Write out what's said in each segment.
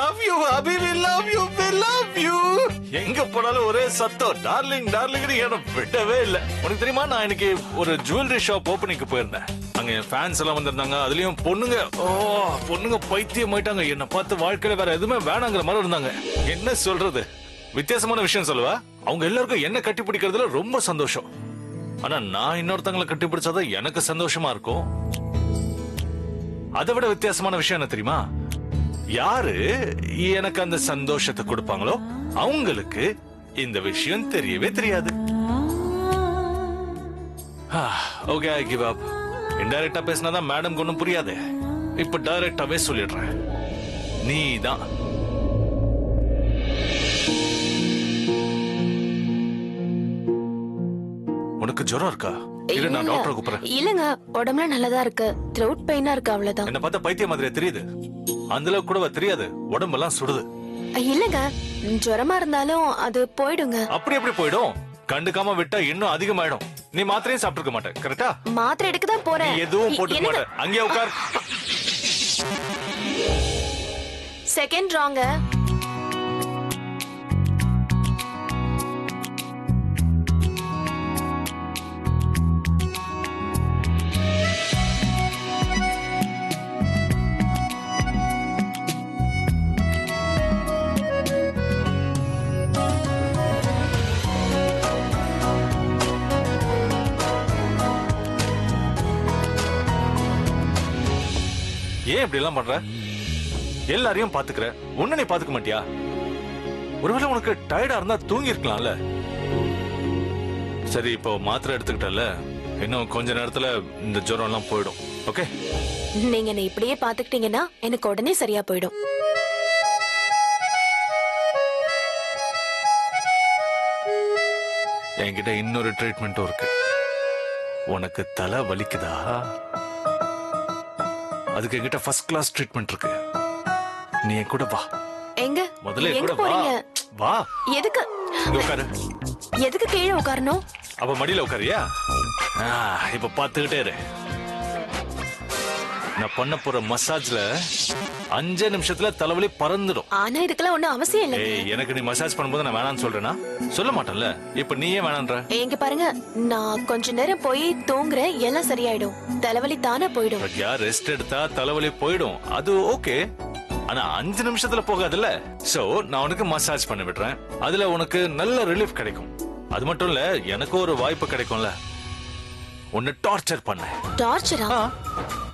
love you Abhi, we love you, we love you. எங்க போனாலும் ஒரே சத்தம் டார்லிங் டார்லிங் எனக்கு விடவே இல்ல. உனக்கு தெரியுமா, நான் இன்னைக்கு ஒரு ஜுவல்லரி ஷாப் ஓபனிங்க்கு போயிருந்தேன். அங்க என் ஃபேன்ஸ் எல்லாம் வந்திருந்தாங்க. அதுலயும் பொண்ணுங்க பைத்தியம் ஆயிட்டாங்க. என்ன பார்த்து வாழ்க்கையில வேற எதுவுமே வேணாங்கிற மாதிரி இருந்தாங்க. என்ன சொல்றது, வித்தியாசமான விஷயம் சொல்லுவா. அவங்க எல்லாருக்கும் என்ன கட்டி பிடிக்கிறதுல ரொம்ப சந்தோஷம். ஆனா நான் இன்னொருத்தங்களை கட்டி பிடிச்சாதான் எனக்கு சந்தோஷமா இருக்கும். அதை விட வித்தியாசமான விஷயம் என்ன தெரியுமா, யாரு எனக்கு அந்த சந்தோஷத்தை கொடுப்பாங்களோ அவங்களுக்கு இந்த விஷயம் தெரியவே தெரியாது. Okay, I give up. இன்டைரக்டா பேசினாதான் மேடம் ஒன்னும் புரியாது. இப்ப டைரக்டாவே சொல்லிடுறேன், நீதான். உனக்கு ஜுரம் இருக்கா? இல்ல நான் டாக்டரை கூப்பிடுறேன். இல்லங்க, உடம்புல நல்லதா இருக்கு. த்ரோட் பெயினா இருக்கு, அவ்வளவுதான். என்ன பார்த்தா பைத்தியம் மாதிரியே தெரியுது. அந்த அளவுக்கு கூட தெரியாது, உடம்பெல்லாம் சுடுது. இல்லங்க, ஜுரமா இருந்தாலும் அது போயிடுங்க. அப்படி எப்படி போயிடும்? கண்டுக்காம விட்டா இன்னும் அதிகமாயிடும். நீ மாத்திரையும் சாப்பிட்டுருக்க மாட்டே, கரெக்டா? மாத்திரை எடுக்க தான் போறேன். எதுவும் போட்டுக்க மாட்டே. அங்கேயே உட்கார். செகண்ட் ராங்க. ஏன் இப்படி எல்லாம் பண்ற? எல்லாரையும் பாத்துக்கிற, உன்ன நீ பாத்துக்க மாட்டியா? ஒருவேளை உனக்கு டயர்டா இருந்தா தூங்கி இருக்கலாம்ல. சரி, இப்போ மாத்திரை எடுத்துக்கிட்டல, இன்னும் கொஞ்ச நேரத்துல இந்த ஜுரம் எல்லாம் போயிடும். ஓகே, நீங்க என்ன இப்படியே பாத்துக்கிட்டீங்கன்னா எனக்கு உடனே சரியா போயிடும். என்கிட்ட இன்னொரு ட்ரீட்மெண்ட்டும் இருக்கு. உனக்கு தலை வலிக்குதா? அதுக்கு என்கிட்ட ஃபர்ஸ்ட் கிளாஸ் ட்ரீட்மெண்ட் இருக்கு. நீ என் கூட வா. எங்க? முதல்ல எங்க கூட வா. போறீங்க? வா. எதுக்கு? இங்க உட்காரு. எதுக்கு கீழே உட்காரணும்? அப்ப மடியில உட்காரியா? இப்ப பாத்துக்கிட்டே இரு. நான் பண்ண போற மசாஜ்ல 5 நிமிஷத்துல தலைவலி பறந்துடும். ஆனா இதுக்கெல்லாம் ஒண்ணும் அவசியம் இல்ல. எனக்கு நீ மசாஜ் பண்ணும்போது நான் வேணான்னு சொல்றேனா? சொல்ல மாட்டேன்ல. இப்ப நீயே வேணான்ற. எங்க பாருங்க, நான் கொஞ்ச நேரம் போய் தூங்குறேன், எல்லாம் சரியாயிடும். தலைவலி தானே போயிடும். ரெஸ்ட் எடுத்தா தலைவலி போயிடும், அது ஓகே. ஆனா 5 நிமிஷத்துல போகாதுல்ல. சோ நான் உனக்கு மசாஜ் பண்ணி விடுறேன். அதுல உனக்கு நல்ல ரிலீஃப் கிடைக்கும். அது மட்டும் இல்ல, எனக்கு ஒரு வாய்ப்பு கிடைக்கும்ல. உன்னை டார்ச்சர் பண்ண. டார்ச்சரா?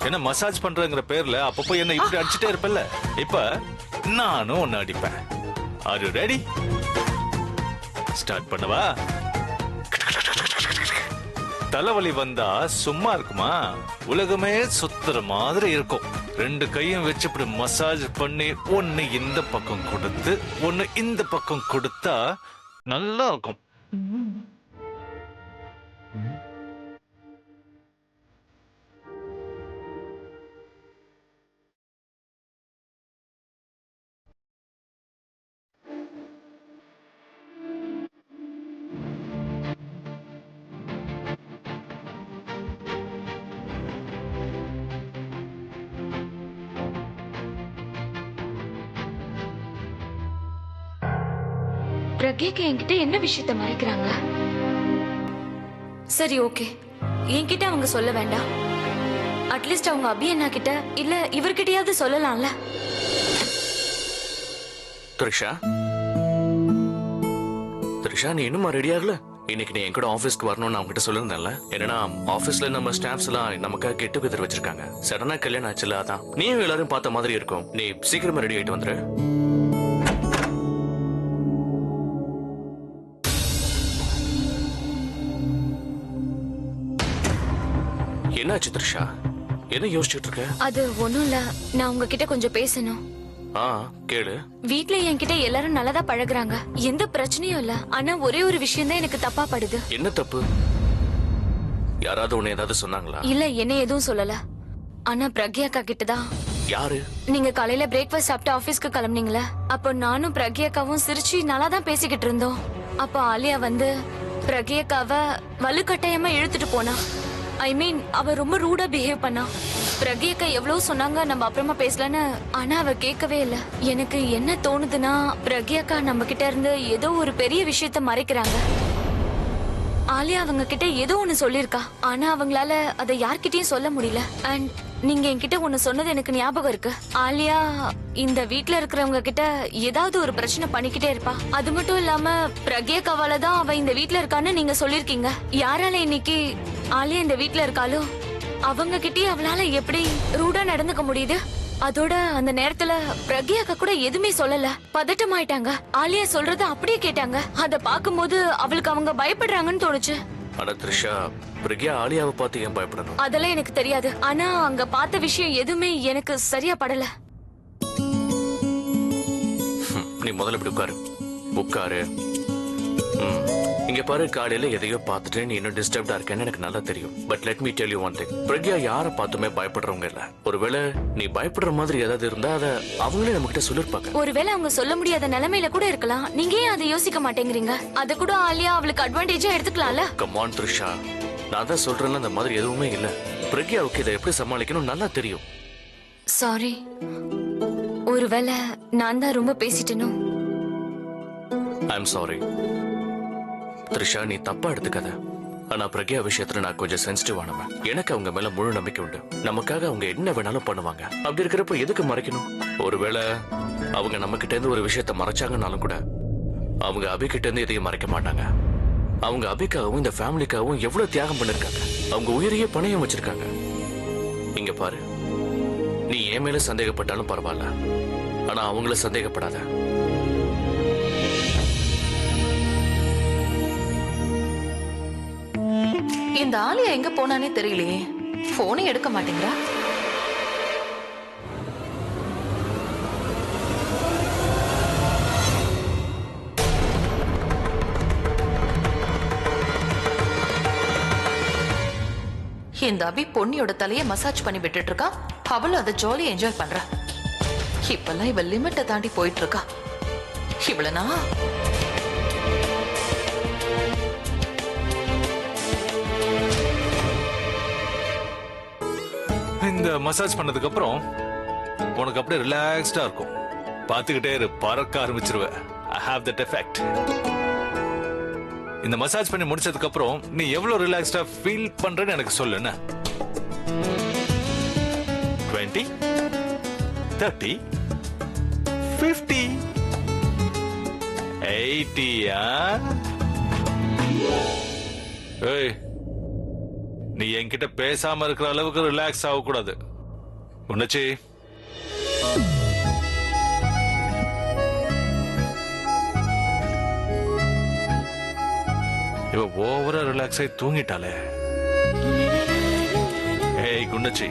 என்ன மசாஜ் பண்றங்கிற பேர்ல அப்பப்போ என்ன இப்படி அடிச்சுட்டே இருப்பல்ல, இப்ப நானும் உன்னை அடிப்பேன். Are you ready? ஸ்டார்ட் பண்ணவா? தலைவலி வந்தா சும்மா இருக்குமா? உலகமே சுத்துற மாதிரி இருக்கும். 2 கையும் வச்சு இப்படி மசாஜ் பண்ணி ஒன்னு இந்த பக்கம் கொடுத்து ஒன்னு இந்த பக்கம் கொடுத்தா நல்லா இருக்கும். பிரக்யாக்கு என்கிட்ட என்ன விஷயத்த மறைக்கிறாங்க? சரி, ஓகே, என்கிட்ட அவங்க சொல்ல வேண்டாம். அட்லீஸ்ட் அவங்க அபி அண்ணா கிட்ட இல்ல இவர்கிட்டயாவது சொல்லலாம்ல. த்ரிஷா, நீ இன்னும் ரெடி ஆகல? இன்னைக்கு நீ என் கூட ஆபீஸ்க்கு வரணும்னு அவங்க கிட்ட சொல்லிருந்தேன்ல. என்னன்னா ஆபீஸ்ல நம்ம ஸ்டாஃப்ஸ் எல்லாம் நமக்காக கெட் டுகெதர் வச்சிருக்காங்க. சடனா கல்யாணம் ஆச்சுல, அதான் நீயும் எல்லாரும் பார்த்த மாதிரி இருக்கும். நீ சீக்கிரமா ரெடி ஆயிட்டு வந்துரு. என்னாச்சு த்ரிஷா? என்ன யோசிச்சுட்டு இருக்க? அது ஒண்ணும் இல்ல, நான் உங்ககிட்ட கொஞ்சம் பேசணும். கேளு. வீட்ல என்கிட்ட எல்லாரும் நல்லதா பழகுறாங்க, எந்த பிரச்சனையும் இல்ல. ஆனா ஒரே ஒரு விஷயம் தான் எனக்கு தப்பா படுது. என்ன தப்பு? யாராவது உன்னை ஏதாவது சொன்னாங்களா? இல்ல, என்ன எதுவும் சொல்லல. ஆனா பிரக்யா அக்கா கிட்டதான். யாரு? நீங்க காலையில பிரேக்ஃபாஸ்ட் சாப்பிட்டு ஆபீஸ்க்கு கிளம்புனீங்களா, அப்போ நானும் பிரக்யா அக்காவும் சிரிச்சு நல்லா தான் பேசிக்கிட்டு இருந்தோம். அப்போ ஆலியா வந்து பிரக்யா அக்காவை வலுக்கட்டாயமா இழுத்துட்டு போனா. ஐ மீன், அவ ரொம்ப ரூடா பிஹேவ் பண்ணா. பிரக்யாக்கா எவ்வளவு சொன்னாங்க நம்ம அப்புறமா பேசலன்னு, ஆனா அவ கேட்கவே இல்ல. எனக்கு என்ன தோணுதுன்னா, பிரக்யாக்கா நம்ம கிட்ட இருந்து ஏதோ ஒரு பெரிய விஷயத்த மறைக்கிறாங்க. ஆலியா அவங்க கிட்ட ஏதோ ஒண்ணு சொல்லிருக்கா, ஆனா அவங்களால அதை யார்கிட்டயும் சொல்ல முடியல. அண்ட் நீங்க என்கிட்ட ஒண்ணு சொன்னது எனக்கு ஞாபகம் இருக்கு. ஆலியா இந்த வீட்ல இருக்கிறவங்க கிட்ட ஏதாவது ஒரு பிரச்சனை பண்ணிக்கிட்டே இருப்பா. அது மட்டும் இல்லாம பிரக்யாக்காவால தான் அவ இந்த வீட்ல இருக்கான்னு நீங்க சொல்லிருக்கீங்க. யாரால இன்னைக்கு ஆலியா இந்த வீட்ல இருக்காளோ அவங்க கிட்டயே அவளால எப்படி ரூடா நடந்துக்க முடியுது? அதோட அந்த நேரத்துல பிரக்யாக்கா கூட எதுவுமே சொல்லல, பதட்டமாயிட்டாங்க. ஆலியா சொல்றத அப்படியே கேட்டாங்க. அத பாக்கும்போது அவளுக்கு அவங்க பயப்படுறாங்கன்னு தோணுச்சு. ஆனா த்ரிஷா, பிரக்யா ஆலியாவை பார்த்து ஏன் பயப்படணும்? அதெல்லாம் எனக்கு தெரியாது. ஆனா அங்க பார்த்த விஷயம் எதுவுமே எனக்கு சரியா படல. நீ முதல்ல இப்படி உட்காரு. இங்க பாரு, காலையில எதையோ பார்த்துட்டு நீ இன்னும் டிஸ்டர்ப்டா இருக்கேன்னு எனக்கு நல்லா தெரியும். But let me tell you one thing. Pragya யாரை பார்த்துமே பயப்படுறவங்க இல்ல. ஒருவேளை நீ பயப்படுற மாதிரி ஏதாவது இருந்தா அதை அவங்களே நம்ம கிட்ட சொல்லிருப்பாங்க. ஒருவேளை அவங்க சொல்ல முடியாத நிலைமையில கூட இருக்கலாம். நீங்க ஏன் அதை யோசிக்க மாட்டேங்கிறீங்க? அத கூட ஆலியா அவளுக்கு அட்வான்டேஜா எடுத்துக்கலாம்ல. கம் ஆன் த்ரிஷா, நான் தான் சொல்றேன்ல, அந்த மாதிரி எதுவுமே இல்ல. பிரக்யாவுக்கு இதை எப்படி சமாளிக்கணும் நல்லா தெரியும். சாரி, ஒருவேளை நான் தான் ரொம்ப பேசிட்டேனோ? ஐ எம் சாரி த்ரிஷா, நீ தப்பா எடுத்துக்காத. ஆனா பிரக்யா விஷயத்துல நான் கொஞ்சம் சென்சிட்டிவானவன். எனக்கு அவங்க மேல முழு நம்பிக்கை உண்டு. நமக்காக அவங்க என்ன வேணாலும் பண்ணுவாங்க. அப்படி இருக்கிறப்ப எதுக்கு மறைக்கணும்? ஒருவேளை அவங்க நம்ம கிட்ட இருந்து ஒரு விஷயத்த மறைச்சாங்கன்னாலும் கூட அவங்க அபி கிட்ட இருந்து எதையும் மறைக்க மாட்டாங்க. அவங்க அபிக்காகவும் இந்த ஃபேமிலிக்காகவும் எவ்வளவு தியாகம் பண்ணிருக்காங்க. அவங்க உயிரையே பணையம் வச்சிருக்காங்க. இங்க பாரு, நீ என் மேல சந்தேகப்பட்டாலும் பரவாயில்ல, ஆனா அவங்கள சந்தேகப்படாத. இந்த ஆலியா எங்க போனானே தெரியலையே. போனே எடுக்க மாட்டேங்கிறா. இந்த அபி பொன்னியோட தலைய மசாஜ் பண்ணி விட்டுட்டு இருக்கா. அவளும் அதை ஜாலியா என்ஜாய் பண்றா. இப்பெல்லாம் இவ லிமிட்டை தாண்டி போயிட்டு இருக்கா. இவளனா இந்த மசாஜ் பண்ணதுக்கு அப்புறம் உனக்கு அப்படியே ரிலாக்ஸ்டா இருக்கும். பாத்துக்கிட்டே இரு, பறக்க ஆரம்பிச்சிருவ. I have that effect. இந்த மசாஜ் பண்ணி முடிச்சதுக்கு அப்புறம் நீ எவ்வளவு ரிலாக்ஸ்டா ஃபீல் பண்றன்னு எனக்கு சொல்லு. 20, 30, 50, 80. ஏய், நீ என்கிட்ட பேசாம இருக்கிற அளவுக்கு ரிலாக்ஸ் ஆக கூடாது. உன்னச்சி, இவ ஓவரா ரிலாக்ஸ் ஆகி தூங்கிட்டாலே. ஏய் குண்டச்சி,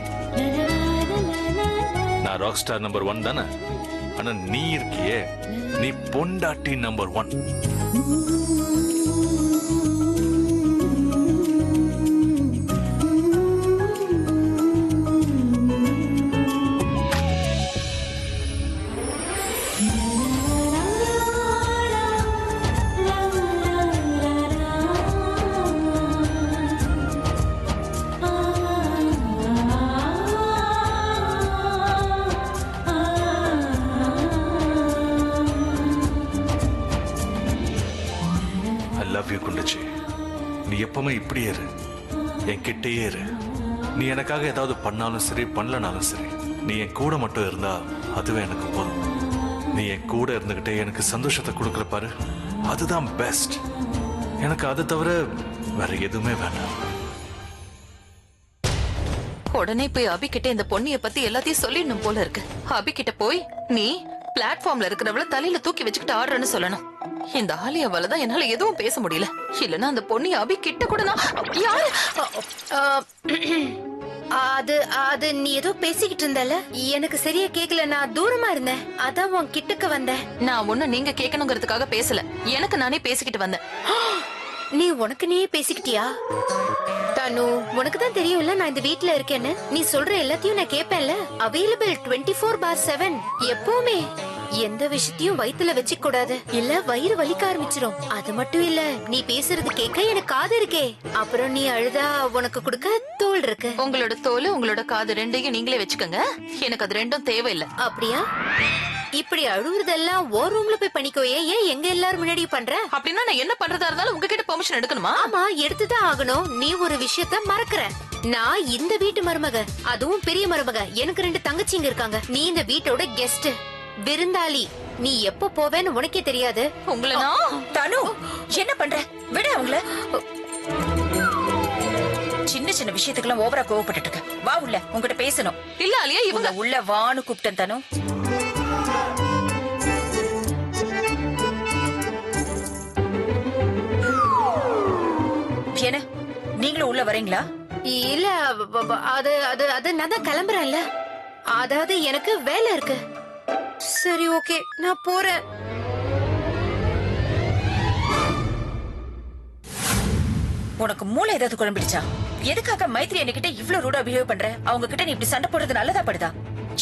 நான் ராக் ஸ்டார் நம்பர் 1 தானே. ஆனா நீ இருக்கியே, நீ பொண்டாட்டி நம்பர் 1. குண்டச்சி, நீ எப்பவுமே இப்படியே இரு, என் கிட்டயே இரு. நீ எனக்காக ஏதாவது பண்ணாலும் சரி, பண்ணலனாலும் சரி, நீ என் கூட மட்டும் இருந்தா அதுவே எனக்கு போதும். நீ என் கூட இருந்துகிட்டே எனக்கு சந்தோஷத்தை கொடுக்கற பாரு, அதுதான் பெஸ்ட். எனக்கு அதை தவிர வேற எதுவுமே வேண்டாம். உடனே போய் அபி கிட்ட இந்த பொண்ணிய பத்தி எல்லாத்தையும் சொல்லிடணும் போல இருக்கு. அபி கிட்ட போய் நீ பிளாட்ஃபார்ம்ல இருக்கிறவள தலையில தூக்கி வச்சுக்கிட்டு ஆடுறன்னு சொல்லணும். இந்த ஆலியாவால தான் என்னால எதுவும் பேச முடியல. இல்லன்னா அந்த பொண்ணி அபி கிட்ட கூட நான் யாரு அது நீ ஏதோ பேசிக்கிட்டு இருந்தல, எனக்கு சரியா கேக்கல. நான் தூரமா இருந்தேன், அதான் உன் கிட்டக்க வந்தேன். நான் ஒண்ணு நீங்க கேட்கணுங்கிறதுக்காக பேசல, எனக்கு நானே பேசிக்கிட்டு வந்தேன். நீ உனக்கு நீயே பேசிக்கிட்டியா? தனு, உனக்கு தான் தெரியும்ல நான் இந்த வீட்ல இருக்கேன்னு. நீ சொல்ற எல்லாத்தையும் நான் கேட்பேன்ல. அவைலபிள் 24/7 எப்பவுமே. எந்த விஷயத்தையும் வயித்துல வச்சுக்க கூடாது, இல்ல வயிறு வலிக்க ஆரம்பிச்சிடும். அது மட்டும் இல்ல, நீ பேசுறது கேட்க எனக்கு காது இருக்கே. அப்புறம் நீ அழுதா உனக்கு கொடுக்க தோல் இருக்கு. உங்களோட தோல் உங்களோட காது ரெண்டையும் நீங்களே வச்சுக்கோங்க. எனக்கு அது ரெண்டும் தேவையில்லை. அப்படியா? இப்படி அழுவுறதெல்லாம் ஓ ரூம்ல போய் பண்ணிக்கோயே, ஏன் எங்க எல்லாரும் முன்னாடி பண்ற? அப்படின்னா நான் என்ன பண்றதா இருந்தாலும் உங்ககிட்ட பெர்மிஷன் எடுக்கணுமா? ஆமா, எடுத்துதான் ஆகணும். நீ ஒரு விஷயத்த மறக்கற. நான் இந்த வீட்டு மருமக, அதுவும் பெரிய மருமக. எனக்கு 2 தங்கச்சிங்க இருக்காங்க. நீ இந்த வீட்டோட கெஸ்ட், விருந்தாளி. நீ எப்ப போவேன்னு உனக்கே தெரியாது. உங்களை நான் தனு என்ன பண்ற? விட அவங்கள. சின்ன சின்ன விஷயத்துக்கெல்லாம் ஓவரா கோவப்பட்டு இருக்க. வா உள்ள, உங்ககிட்ட பேசணும். இல்ல ஆலியா, இவங்க உள்ள வான்னு கூப்பிட்டேன் தனு. என்ன நீங்களும் உள்ள வரீங்களா? இல்ல, அது அது அது நான் தான் கிளம்புறேன்ல. அதாவது எனக்கு வேலை இருக்கு. சரி, ஓகே, நான் போறேன். உனக்கு மூளை ஏதாவது குழம்பிடுச்சா? எதுக்காக மைத்ரி என்கிட்ட இவ்ளோ ரூடா பிஹேவ் பண்ற? அவங்க கிட்ட நீ இப்படி சண்டை போடுறது நல்லதா படுதா?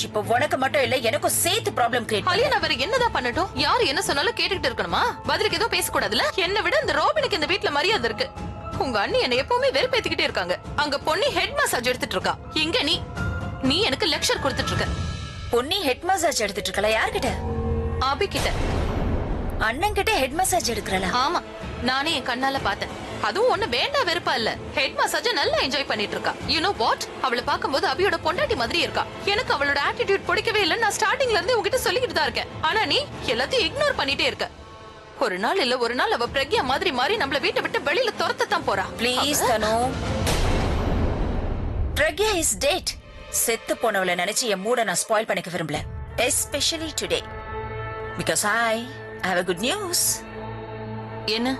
இப்ப உனக்கு மட்டும் இல்ல, எனக்கும் சேர்த்து ப்ராப்ளம் கிரியேட். ஆலியா, நான் வேற என்னதான் பண்ணட்டும்? யாரு என்ன சொன்னாலும் கேட்டுக்கிட்டு இருக்கணுமா? பதிலுக்கு எதுவும் பேசக்கூடாதுல? என்னை விட இந்த ரோபினுக்கு இந்த வீட்ல மரியாதை இருக்கு. உங்க அண்ணி என்ன எப்பவுமே வெறுப்பேத்திக்கிட்டே இருக்காங்க. அங்க பொண்ணி ஹெட் மசாஜ் எடுத்துட்டு இருக்கா, இங்க நீ எனக்கு லெக்சர் கொடுத்துட்டு இருக்க. பொன்னி ஹெட் மசாஜ் எடுத்துட்டு இருக்கல? யார்கிட்ட? ஆபி கிட்ட. அண்ணன் கிட்ட ஹெட் மசாஜ் எடுக்கறல? ஆமா, நானே என் கண்ணால பார்த்தேன். அதுவும் ஒண்ணு வேண்டா வெறுப்பா இல்ல, ஹெட் மசாஜ் நல்லா என்ஜாய் பண்ணிட்டு இருக்கா. யூ நோ வாட், அவளை பாக்கும்போது அபியோட பொண்டாட்டி மாதிரி இருக்கா. எனக்கு அவளோட ஆட்டிடியூட் பிடிக்கவே இல்ல. நான் ஸ்டார்டிங்ல இருந்து உங்ககிட்ட சொல்லிக்கிட்டு தான் இருக்கேன். ஆனா நீ எல்லாத்தையும் இக்னோர் பண்ணிட்டே இருக்க. ஒரு நாள் இல்ல ஒரு நாள் அவ பிரக்யா மாதிரி மாறி நம்மள வீட்டை விட்டு வெளியில துரத்தத்தான் போறா. Please Tanu. Pragya is dead. செத்து போனவளை நினைச்சு என் மூட நான் ஸ்பாயில் பண்ணிக்க விரும்பல. Especially today, because I have a good news. என்ன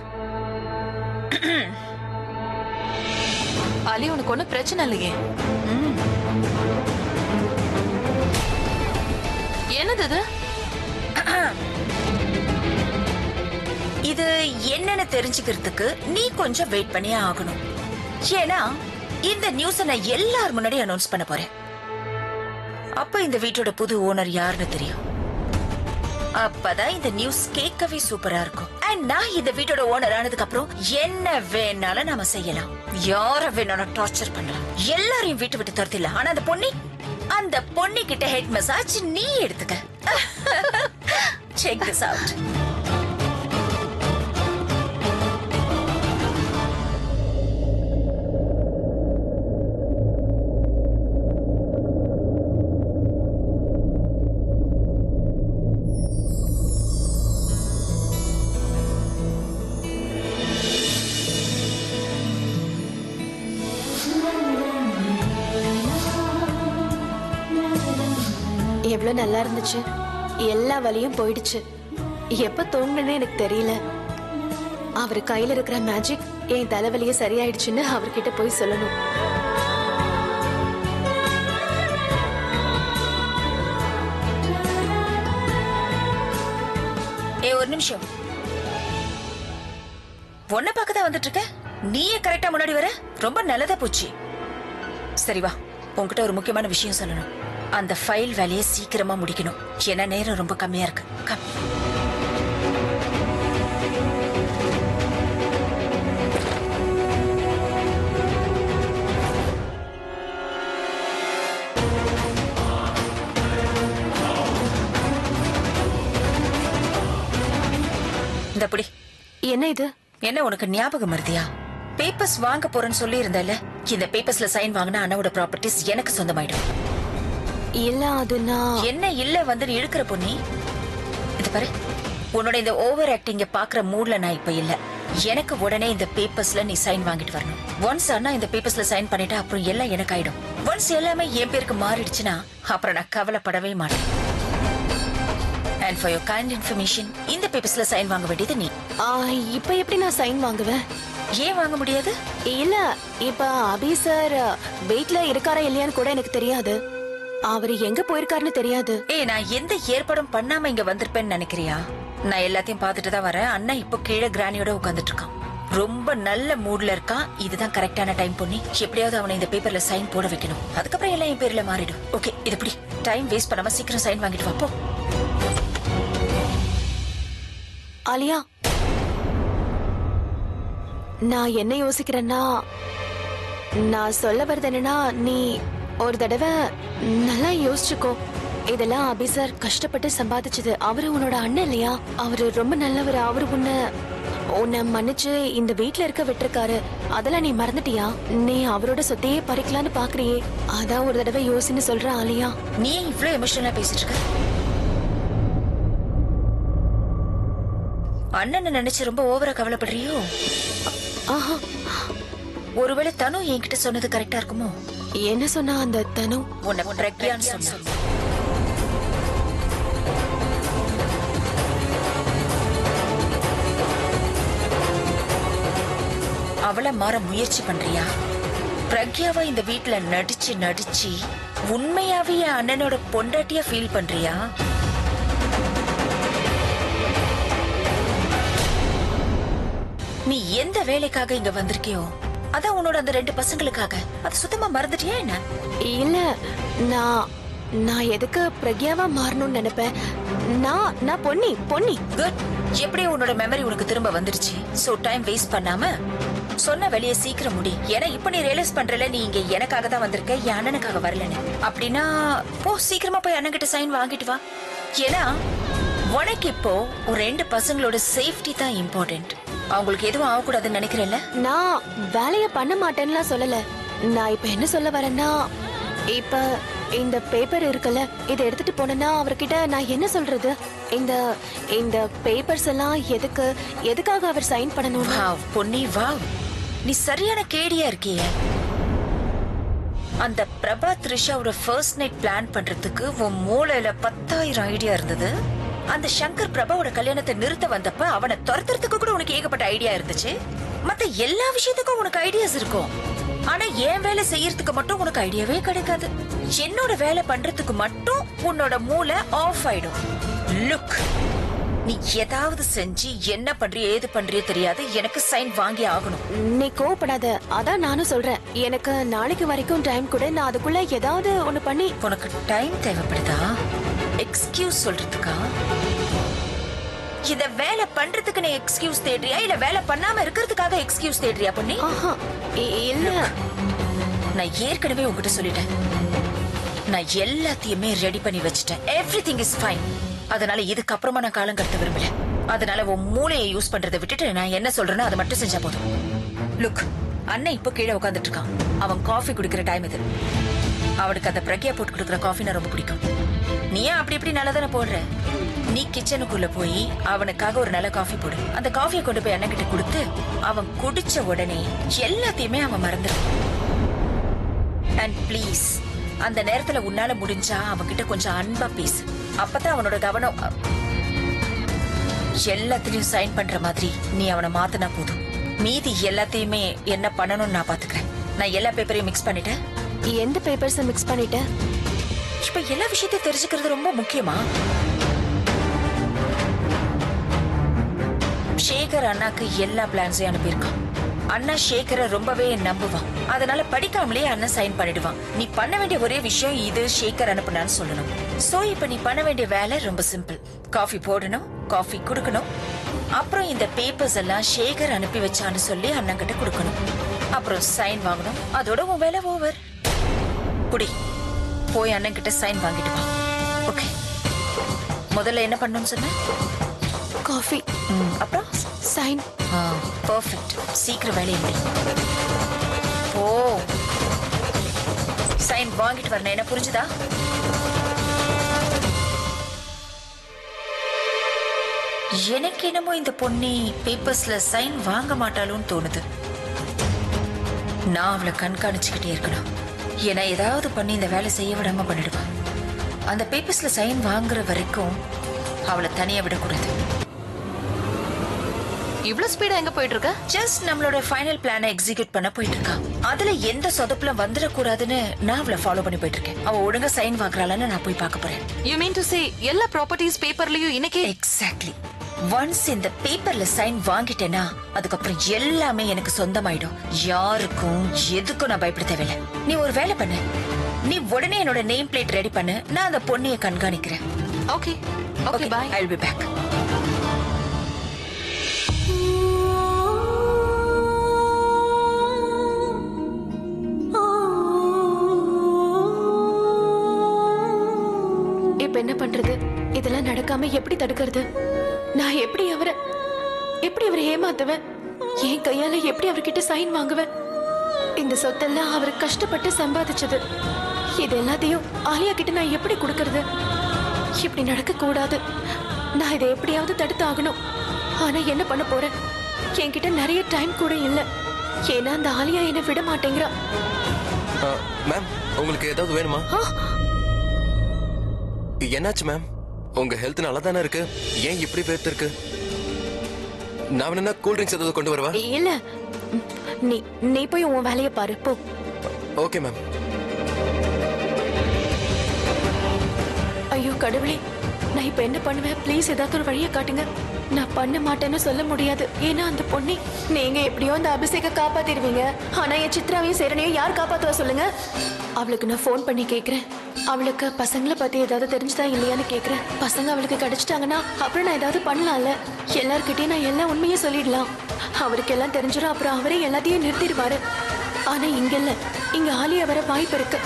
அலி, உனக்கு ஒண்ணு பிரச்சனை இல்லையே? என்னது இது? இது என்னன்னு தெரிஞ்சுக்கிறதுக்கு நீ கொஞ்சம் வெயிட் பண்ணியே ஆகணும். ஏன்னா இந்த நியூஸ நான் எல்லார் முன்னாடி அனௌன்ஸ் பண்ண போறேன். அப்ப இந்த வீட்டோட புது ஓனர் யாருன்னு தெரியும். அப்பதான் இந்த நியூஸ் கேட்கவே சூப்பரா இருக்கும். அண்ட் நான் இந்த வீட்டோட ஓனர் ஆனதுக்கு அப்புறம் என்ன வேணாலும் நாம செய்யலாம். யார வேணாலும் டார்ச்சர் பண்ணலாம். எல்லாரையும் வீட்டு விட்டு துரத்திடலாம். ஆனா அந்த பொண்ணு கிட்ட ஹெட் மசாஜ் நீ எடுத்துக்க. Check this out. எவ்வளவு நல்லா இருந்துச்சு. எல்லா வலியும் போயிடுச்சு. எப்ப தூங்குனே எனக்கு தெரியல. அவர் கையில இருக்கிற மேஜிக் என் தலைவலியே சரியாயிடுச்சுன்னு அவர்கிட்ட போய் சொல்லணும். ஒரு நிமிஷம், பொண்ணை பார்க்கதான் வந்துட்டு இருக்க. நீயே கரெக்டா முன்னாடி வர, ரொம்ப நல்லதா போச்சு. சரி வா, உன்கிட்ட ஒரு முக்கியமான விஷயம் சொல்லணும். அந்த ஃபைல் வேலையை சீக்கிரமா முடிக்கணும். ஏன்னா நேரம் ரொம்ப கம்மியா இருக்கு. இந்த புடி. என்ன இது? என்ன உனக்கு ஞாபகம் மருதியா? பேப்பர்ஸ் வாங்க போறேன்னு சொல்லி இருந்தல. இந்த பேப்பர்ஸ்ல சைன் வாங்கினா அண்ணாவோட ப்ராப்பர்ட்டிஸ் எனக்கு சொந்தமாயிடும். இல்ல, அது நான் என்ன இல்ல வந்து நீ இழுக்கிற பொண்ணி. இது பாரு, உன்னோட இந்த ஓவர் ஆக்டிங்க பாக்குற மூட்ல நான் இப்ப இல்ல. எனக்கு உடனே இந்த பேப்பர்ஸ்ல நீ சைன் வாங்கிட்டு வரணும். ஒன்ஸ் அண்ணா இந்த பேப்பர்ஸ்ல சைன் பண்ணிட்டா அப்புறம் எல்லாம் எனக்கு ஆயிடும். ஒன்ஸ் எல்லாமே என் பேருக்கு மாறிடுச்சுன்னா அப்புறம் நான் கவலைப்படவே மாட்டேன். And for your kind information, இந்த பேப்பர்ஸ்ல சைன் வாங்க வேண்டியது நீ. இப்ப எப்படி நான் சைன் வாங்குவேன்? ஏன் வாங்க முடியாது? இல்ல, இப்ப அபி சார் வீட்ல இருக்காரா இல்லையான்னு கூட எனக்கு தெரியாது. அவரு எங்க போயிருக்காருன்னு தெரியாது. நான் எந்த ஏற்பாடும் பண்ணாம இங்க வந்திருப்பேன்னு நினைக்கிறியா? நான் எல்லாத்தையும் பாத்துட்டு தான் வரேன். அண்ணா இப்போ கீழே கிராணியோட உட்கார்ந்துட்டு இருக்கான். ரொம்ப நல்ல மூட்ல இருக்கான். இதுதான் கரெக்டான டைம் பொண்ணி. எப்படியாவது அவனை இந்த பேப்பர்ல சைன் போட வைக்கணும். அதுக்கப்புறம் எல்லாம் என் பேர்ல மாறிடும். ஓகே, இது எப்படி டைம் வேஸ்ட் பண்ணாம சீக்கிரம் சைன் வாங்கிட்டு வா போ. ஆலியா, நான் என்ன யோசிக்கிறேன்னா, நான் சொல்ல வருது என்னன்னா, நீ ஒரு தடவை நல்லா யோசிச்சுக்கோ. இதெல்லாம் அபி சார் கஷ்டப்பட்டு சம்பாதிச்சது. அவரு உன்னோட அண்ணன் இல்லையா? அவரு ரொம்ப நல்லவர். அவரு உன்னை மன்னிச்சு இந்த வீட்ல இருக்க விட்டுருக்காரு. அதெல்லாம் நீ மறந்துட்டியா? நீ அவரோட சொத்தையே பறிக்கலான்னு பாக்குறியே. அதான் ஒரு தடவை யோசின்னு சொல்ற ஆலியா. நீ இவ்ளோ எமோஷனலா பேசிட்டு இருக்க? அண்ணனை நினைச்சு ரொம்ப ஓவரா கவலைப்படுறியோ? ஆஹா, ஒருவேளை தனு என்கிட்ட சொன்னது கரெக்டா இருக்குமோ? என்ன சொன்னா அந்த தனு? உன்னை பிரக்யான்னு சொன்னா. அவளை மாற முயற்சி பண்றியா? பிரக்யாவா இந்த வீட்ல நடிச்சு நடிச்சு உண்மையாவே என் அண்ணனோட பொண்டாட்டியா ஃபீல் பண்றியா? நீ எந்த வேலைக்காக இங்க வந்திருக்கியோ அதான் உன்னோட அந்த 2 பசங்களுக்காக. அது சுத்தமா மறந்துட்டியா என்ன? இல்ல, நான் எதுக்கு பிரக்யாவா மாறணும்னு நினைப்பேன். நான் பொன்னி. குட். எப்படியும் உன்னோட மெமரி உனக்கு திரும்ப வந்துருச்சு. சோ டைம் வேஸ்ட் பண்ணாம சொன்ன வெளியே சீக்கிரம் முடி. ஏன்னா இப்ப நீ ரியலைஸ் பண்றல நீ இங்க எனக்காக தான் வந்திருக்க, என் அண்ணனுக்காக வரலன்னு. அப்படின்னா போ, சீக்கிரமா போய் அண்ணன் கிட்ட சைன் வாங்கிட்டு வா. ஏன்னா உனக்கு இப்போ ஒரு 2 பசங்களோட சேஃப்டி தான் இம்பார்ட்டன்ட். அவங்களுக்கு எதுவும் ஆகக்கூடாதுன்னு நினைக்கிறேன்ல? நான் வேலைய பண்ண மாட்டேன்னுலாம் சொல்லல. நான் இப்ப என்ன சொல்ல வரேன்னா, இப்ப இந்த பேப்பர் இருக்குல்ல, இதை எடுத்துட்டு போனா அவர்கிட்ட நான் என்ன சொல்றது? இந்த பேப்பர்ஸ் எல்லாம் எதுக்காக அவர் சைன் பண்ணணும்? பொன்னி வா, நீ சரியான கேடியா இருக்கிய. அந்த பிரபா த்ரிஷாவோட ஃபர்ஸ்ட் நைட் பிளான் பண்றதுக்கு உன் மூளையில 10,000 ஐடியா இருந்தது. அந்த சங்கர் பிரபாவோட கல்யாணத்தை நிறுத்த வந்தப்ப அவனை துரத்துறதுக்கு கூட உனக்கு ஏகப்பட்ட ஐடியா இருந்துச்சு. மத்த எல்லா விஷயத்துக்கும் உனக்கு ஐடியாஸ் இருக்கும். ஆனா என் வேலை செய்யறதுக்கு மட்டும் உனக்கு ஐடியாவே கிடைக்காது. என்னோட வேலை பண்றதுக்கு மட்டும் உன்னோட மூளை ஆஃப் ஆயிடும். லுக், நீ ஏதாவது செஞ்சு என்ன பண்றிய ஏது பண்றிய தெரியாது, எனக்கு சைன் வாங்கி ஆகணும். நீ கோவப்படாத, அதான் நானும் சொல்றேன். எனக்கு நாளைக்கு வரைக்கும் டைம் கூட, நான் அதுக்குள்ள ஏதாவது ஒண்ணு பண்ணி. உனக்கு டைம் தேவைப்படுதா? எக்ஸ்கியூஸ் சொல்றதுக்கா? இத வேலை பண்றதுக்கு நீ எக்ஸ்கியூஸ் தேடுறியா இல்ல வேலை பண்ணாம இருக்கிறதுக்காக எக்ஸ்கியூஸ் தேடுறியா பொன்னி? இல்ல, நான் ஏற்கனவே உங்ககிட்ட சொல்லிட்டேன். நான் எல்லாத்தையுமே ரெடி பண்ணி வச்சிட்டேன். Everything is fine. அதனால இதுக்கப்புறமா நான் காலம் கடத்த விரும்பல. அதனால உன் மூளையை யூஸ் பண்றதை விட்டுட்டு நான் என்ன சொல்றேனோ அதை மட்டும் செஞ்சா போதும். லுக், அண்ணன் இப்ப கீழே உட்காந்துட்டு இருக்கான். அவன் காஃபி குடிக்கிற டைம் இது. அவனுக்கு அந்த பிரக்யா போட்டு கொடுக்குற காஃபினா ரொம்ப பிடிக்கும். நீ ஏன் அப்படி இப்படி நல்லா தானே போடுற? நீ கிச்சனுக்குள்ள போய் அவனுக்காக ஒரு நல்ல காஃபி போடு. அந்த காஃபியை கொண்டு போய் அண்ணன் கிட்ட கொடுத்து அவன் குடிச்ச உடனே எல்லாத்தையுமே அவன் மறந்துடும். அண்ட் ப்ளீஸ், அந்த நேரத்துல உன்னால முடிஞ்சா அவன்கிட்ட கொஞ்சம் அன்பா பேசு. அப்பதான் அவனோட கவனம் எல்லாத்திலையும் சைன் பண்ற மாதிரி நீ அவனை மாத்தினா போதும். மீதி எல்லாத்தையுமே என்ன பண்ணணும்னு நான் பாத்துக்கிறேன். நான் எல்லா பேப்பரையும் மிக்ஸ் பண்ணிட்டேன். எந்த பேப்பர்ஸ் மிக்ஸ் பண்ணிட்டேன்? இப்ப எல்லா விஷயத்தையும் தெரிஞ்சுக்கிறது ரொம்ப முக்கியமா? சேகர் அண்ணாக்கு எல்லா பிளான்ஸையும் அனுப்பியிருக்கான். அண்ணா சேகரை ரொம்பவே நம்புவான். அதனால படிக்காமலே அண்ணன் சைன் பண்ணிடுவான். நீ பண்ண வேண்டிய ஒரே விஷயம் இது, சேகர் அனுப்புனான்னு சொல்லணும். சோ இப்ப நீ பண்ண வேண்டிய வேலை ரொம்ப சிம்பிள். காஃபி போடணும், காஃபி குடுக்கணும், அப்புறம் இந்த பேப்பர்ஸ் எல்லாம் சேகர் அனுப்பி வச்சான்னு சொல்லி அண்ணன் கிட்ட கொடுக்கணும். அப்புறம் சைன் வாங்கணும். அதோட உன் வேலை ஓவர். குடி, போய் அண்ணன் கிட்ட சைன் வாங்கிட்டு வா. ஓகே, முதல்ல என்ன பண்ணணும்னு சொன்ன? காஃபி, அப்புறம் சைன். பெர்ஃபெக்ட். சீக்கிரம் வேலையை முடி. ஓ, சைன் வாங்கிட்டு வரணும். என்ன புரிஞ்சுதா? எனக்கு என்னமோ இந்த பொண்ணி பேப்பர்ஸ்ல சைன் வாங்க மாட்டாளுன்னு தோணுது. நான் அவளை கண்காணிச்சுக்கிட்டே இருக்கணும். ஏன்னா ஏதாவது பண்ணி இந்த வேலை செய்ய விடாம பண்ணிடுவா. அந்த பேப்பர்ஸ்ல சைன் வாங்குற வரைக்கும் அவளை தனியா விடக்கூடாது. இவ்வளவு ஸ்பீடா எங்க போயிட்டு இருக்க? ஜஸ்ட் நம்மளோட ஃபைனல் பிளானை எக்ஸிக்யூட் பண்ண போயிட்டு இருக்கா. அதுல எந்த சொதப்புல வந்துடக்கூடாதுன்னு நான் அவளை ஃபாலோ பண்ணி போயிட்டு இருக்கேன். அவ ஒழுங்கா சைன் வாங்குறாளான்னு நான் போய் பார்க்க போறேன். யூ மீன் டு சே எல்லா ப்ராப்பர்ட்டிஸ் பேப்பர்லயும் இன்னைக்கு? எக்ஸாக்ட்லி. ஒன்ஸ் இந்த பேப்பர்ல சைன் வாங்கிட்டேனா அதுக்கப்புறம் எல்லாமே எனக்கு சொந்தமாயிடும். யாருக்கும் எதுக்கும் நான் பயப்பட தேவையில்லை. நீ ஒரு வேலை பண்ணு, நீ உடனே என்னோட நேம் பிளேட் ரெடி பண்ணு. நான் அந்த பொண்ணியை கண்காணிக்கிறேன். Okay okay, bye. I will be back. நடக்காம எப்படி தடுக்கிறது? நான் எப்படி அவரை ஏமாத்துவேன்? என் கையால எப்படி அவர்கிட்ட சைன் வாங்குவேன்? இந்த சொத்தெல்லாம் அவர் கஷ்டப்பட்டு சம்பாதிச்சது. இது எல்லாத்தையும் ஆலியா கிட்ட நான் எப்படி கொடுக்கறது? இப்படி நடக்க கூடாது. நான் இதை எப்படியாவது தடுத்து ஆகணும். ஆனா என்ன பண்ண போறேன்? என்கிட்ட நிறைய டைம் கூட இல்ல. ஏன்னா அந்த ஆலியா என்னை விட மாட்டேங்கிறா. மேம், உங்களுக்கு ஏதாவது வேணுமா? என்னாச்சு மேம்? உங்க ஹெல்த் நல்லா தானே இருக்கு? ஏன் இப்படி பேர்த்து இருக்கு? நான் வேணா கூல் ட்ரிங்க்ஸ் ஏதாவது கொண்டு வரவா? இல்ல, நீ போய் உன் வேலையை பாரு போ. Okay ma'am. ஐயோ கடவுளே, நான் இப்ப என்ன பண்ணுவேன்? ப்ளீஸ் ஏதாவது ஒரு வழியை காட்டுங்க. நான் பண்ண மாட்டேன்னு சொல்ல முடியாது. ஏன்னா அந்த பொண்ணி, நீங்க எப்படியோ அந்த அபிஷேக காப்பாத்திடுவீங்க. ஆனா என் சித்ராவையும் சேரனையும் யார் காப்பாத்துவா சொல்லுங்க? அவளுக்கு நான் ஃபோன் பண்ணி கேக்குறேன். அவளுக்கு பசங்களை பத்தி ஏதாவது தெரிஞ்சுதா இல்லையான்னு கேக்குறேன். பசங்க அவளுக்கு கிடைச்சிட்டாங்கன்னா அப்புறம் நான் ஏதாவது பண்ணலாம்ல. எல்லார்கிட்டயும் நான் எல்லா உண்மையும் சொல்லிடலாம். அவருக்கு எல்லாம் தெரிஞ்சிடும். அப்புறம் அவரே எல்லாத்தையும் நிறுத்திடுவாரு. ஆனா இங்க இல்ல, இங்க ஆலியா வர வாய்ப்பு இருக்கு.